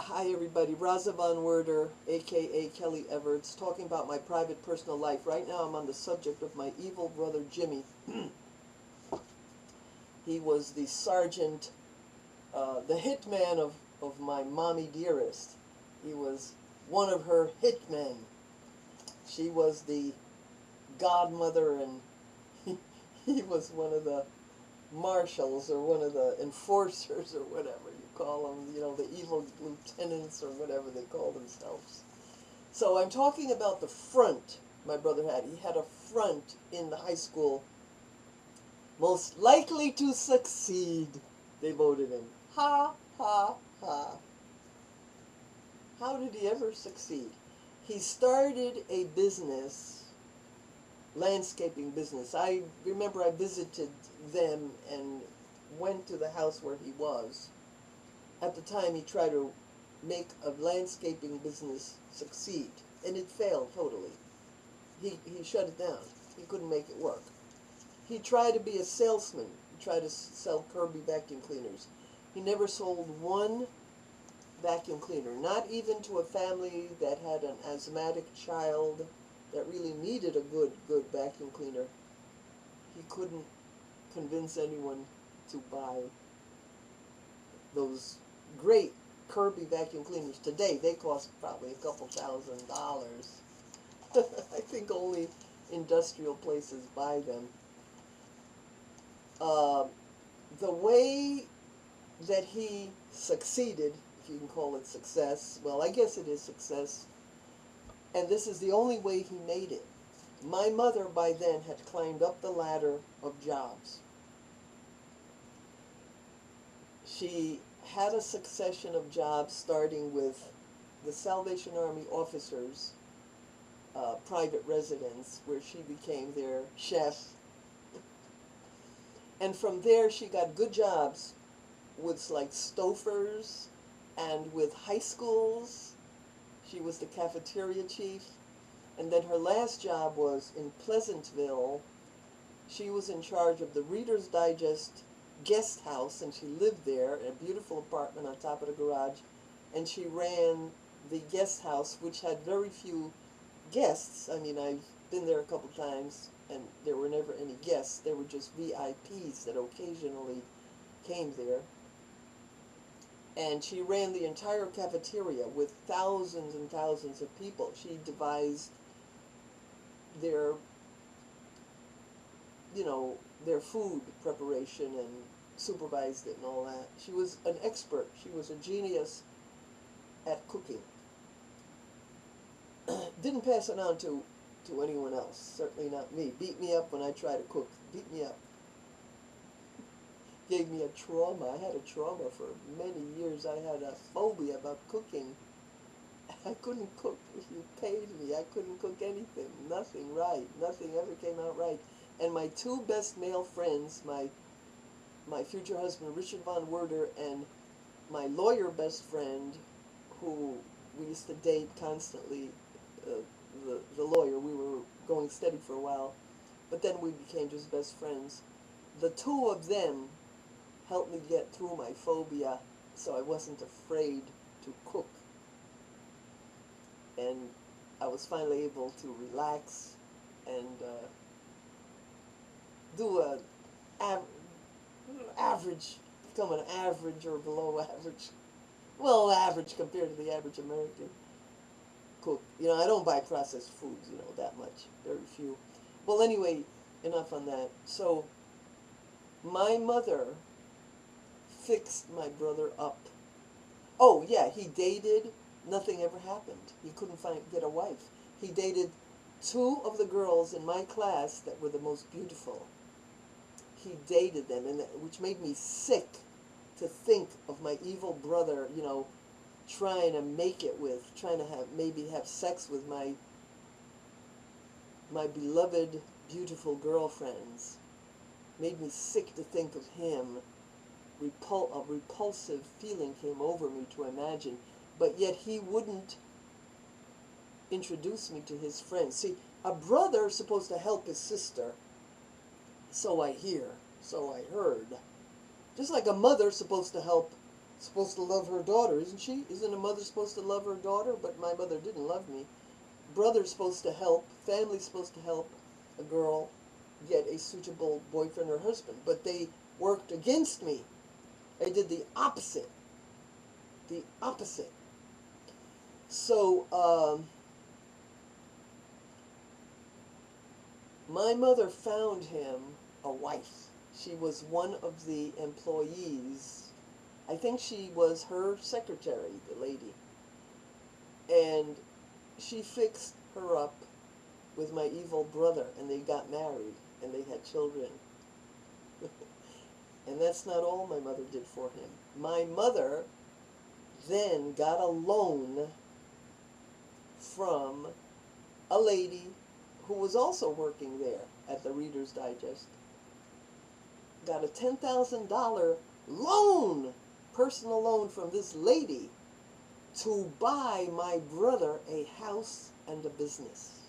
Hi everybody, Raza Von Werder, aka Kelly Everts, talking about my private personal life. Right now I'm on the subject of my evil brother Jimmy. He was the sergeant, the hitman of my mommy dearest. He was one of her hitmen. She was the godmother and he was one of the marshals or one of the enforcers or whatever you call them, you know, the evil lieutenants or whatever they call themselves. So I'm talking about the front my brother had. He had a front in the high school. Most likely to succeed, they voted him. Ha, ha, ha. How did he ever succeed? He started a business, landscaping business. I remember I visited them and went to the house where he was. At the time, he tried to make a landscaping business succeed, and it failed totally. He shut it down. He couldn't make it work. He tried to be a salesman. He tried to sell Kirby vacuum cleaners. He never sold one vacuum cleaner, not even to a family that had an asthmatic child that really needed a good vacuum cleaner. He couldn't convince anyone to buy those great Kirby vacuum cleaners. Today, they cost probably a couple $1,000s. I think only industrial places buy them. The way that he succeeded, if you can call it success, well, I guess it is success, and this is the only way he made it. My mother by then had climbed up the ladder of jobs. She had a succession of jobs starting with the Salvation Army officers' private residence, where she became their chef. And from there she got good jobs with like Stofers and with high schools. She was the cafeteria chief. And then her last job was in Pleasantville. She was in charge of the Reader's Digest guest house, and she lived there in a beautiful apartment on top of the garage. And she ran the guest house, which had very few guests. I mean, I've been there a couple times, and there were never any guests. There were just VIPs that occasionally came there. And she ran the entire cafeteria with thousands and thousands of people. She devised their, their food preparation and supervised it and all that. She was an expert. She was a genius at cooking. Didn't pass it on to anyone else. Certainly not me. Beat me up when I try to cook. Beat me up. Gave me a trauma. I had a trauma for many years. I had a phobia about cooking. I couldn't cook if you paid me. I couldn't cook anything. Nothing right. Nothing ever came out right. And my two best male friends, my future husband Richard Von Werder and my lawyer best friend, who we used to date constantly, the lawyer, we were going steady for a while, but then we became just best friends. The two of them helped me get through my phobia, so I wasn't afraid to cook. And I was finally able to relax and do a average, become an average or below average, well, average compared to the average American cook. I don't buy processed foods, that much, very few. Well, anyway, enough on that. So my mother fixed my brother up. Oh yeah, he dated. Nothing ever happened. He couldn't get a wife. He dated two of the girls in my class that were the most beautiful. He dated them, which made me sick to think of my evil brother, trying to make it with, trying to maybe have sex with my beloved, beautiful girlfriends. Made me sick to think of him. A repulsive feeling came over me to imagine, but yet he wouldn't introduce me to his friends. See, a brother's supposed to help his sister, so I hear, so I heard. Just like a mother's supposed to help supposed to love her daughter, isn't she? Isn't a mother supposed to love her daughter? But my mother didn't love me. Brother's supposed to help, family's supposed to help a girl get a suitable boyfriend or husband. But they worked against me. They did the opposite. The opposite. So, my mother found him a wife. She was one of the employees. I think she was her secretary, the lady. And she fixed her up with my evil brother, and they got married, and they had children. And that's not all my mother did for him. My mother then got a loan from a lady who was also working there at the Reader's Digest. Got a $10,000 loan, personal loan from this lady to buy my brother a house and a business.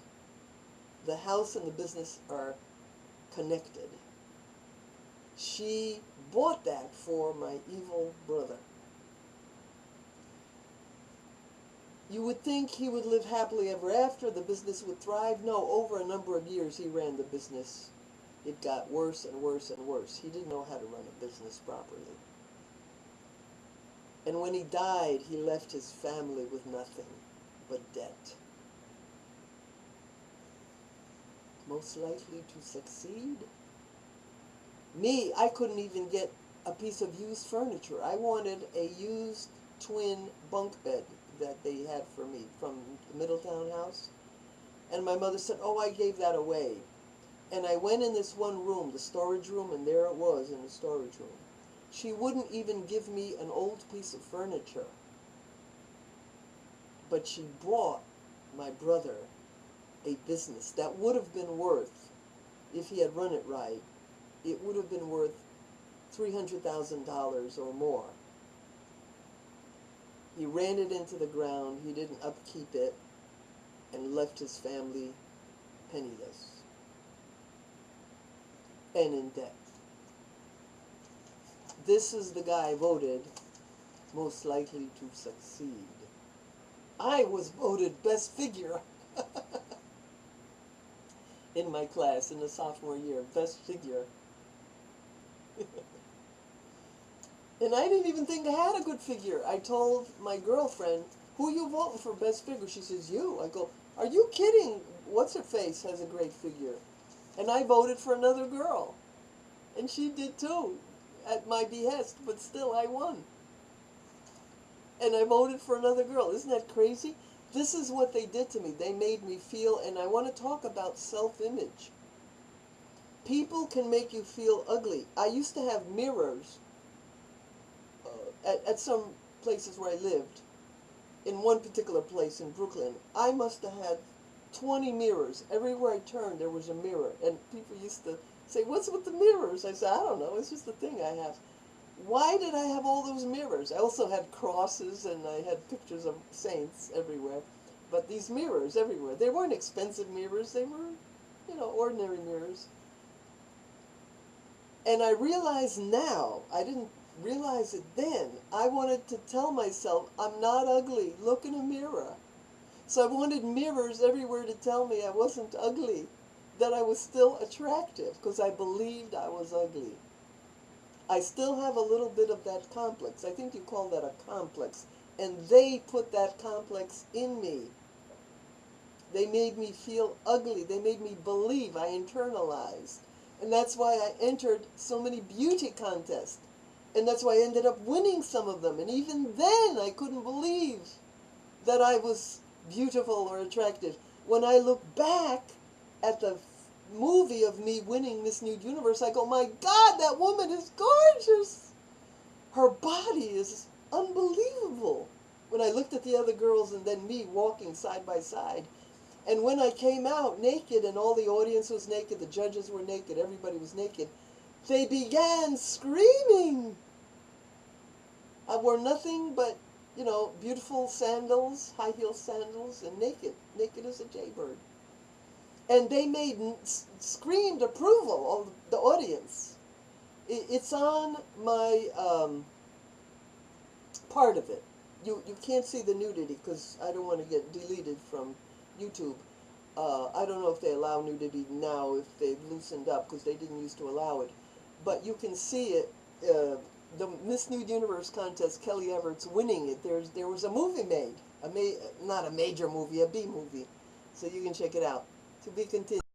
The house and the business are connected. She bought that for my evil brother. You would think he would live happily ever after, the business would thrive. No, over a number of years he ran the business. It got worse and worse and worse. He didn't know how to run a business properly. And when he died, he left his family with nothing but debt. Most likely to succeed? Me, I couldn't even get a piece of used furniture. I wanted a used twin bunk bed that they had for me from the Middletown house. And my mother said, oh, I gave that away. And I went in this one room, the storage room, and there it was in the storage room. She wouldn't even give me an old piece of furniture. But she bought my brother a business that would have been worth, if he had run it right, it would have been worth $300,000 or more. He ran it into the ground, he didn't upkeep it, and left his family penniless and in debt. This is the guy voted most likely to succeed. I was voted best figure in my class in the sophomore year, best figure. And I didn't even think I had a good figure. I told my girlfriend, who are you voting for best figure? She says, you. I go, are you kidding? What's-her-face has a great figure. And I voted for another girl. And she did too, at my behest, but still I won. And I voted for another girl. Isn't that crazy? This is what they did to me. They made me feel, and I want to talk about self-image. People can make you feel ugly. I used to have mirrors at some places where I lived. In one particular place in Brooklyn, I must have had 20 mirrors. Everywhere I turned, there was a mirror. And people used to say, what's with the mirrors? I said, I don't know. It's just a thing I have. Why did I have all those mirrors? I also had crosses, and I had pictures of saints everywhere. But these mirrors everywhere, they weren't expensive mirrors. They were, ordinary mirrors. And I realize now, I didn't realize it then, I wanted to tell myself, I'm not ugly. Look in a mirror. So I wanted mirrors everywhere to tell me I wasn't ugly, that I was still attractive, because I believed I was ugly. I still have a little bit of that complex. I think you call that a complex. And they put that complex in me. They made me feel ugly. They made me believe. I internalized. And that's why I entered so many beauty contests. And that's why I ended up winning some of them. And even then, I couldn't believe that I was beautiful or attractive. When I look back at the movie of me winning Miss Nude Universe, I go, my God, that woman is gorgeous. Her body is unbelievable. When I looked at the other girls and then me walking side by side. And when I came out naked and all the audience was naked, the judges were naked, everybody was naked, they began screaming. I wore nothing but, beautiful sandals, high-heel sandals, and naked as a jaybird. And they screamed approval of the audience. It's on my part of it. You can't see the nudity because I don't want to get deleted from YouTube. I don't know if they allow nudity now, if they've loosened up, because they didn't used to allow it. But you can see it. The Miss Nude Universe contest, Kelly Everett's winning it. There was a movie made, not a major movie, a B movie. So you can check it out. To be continued.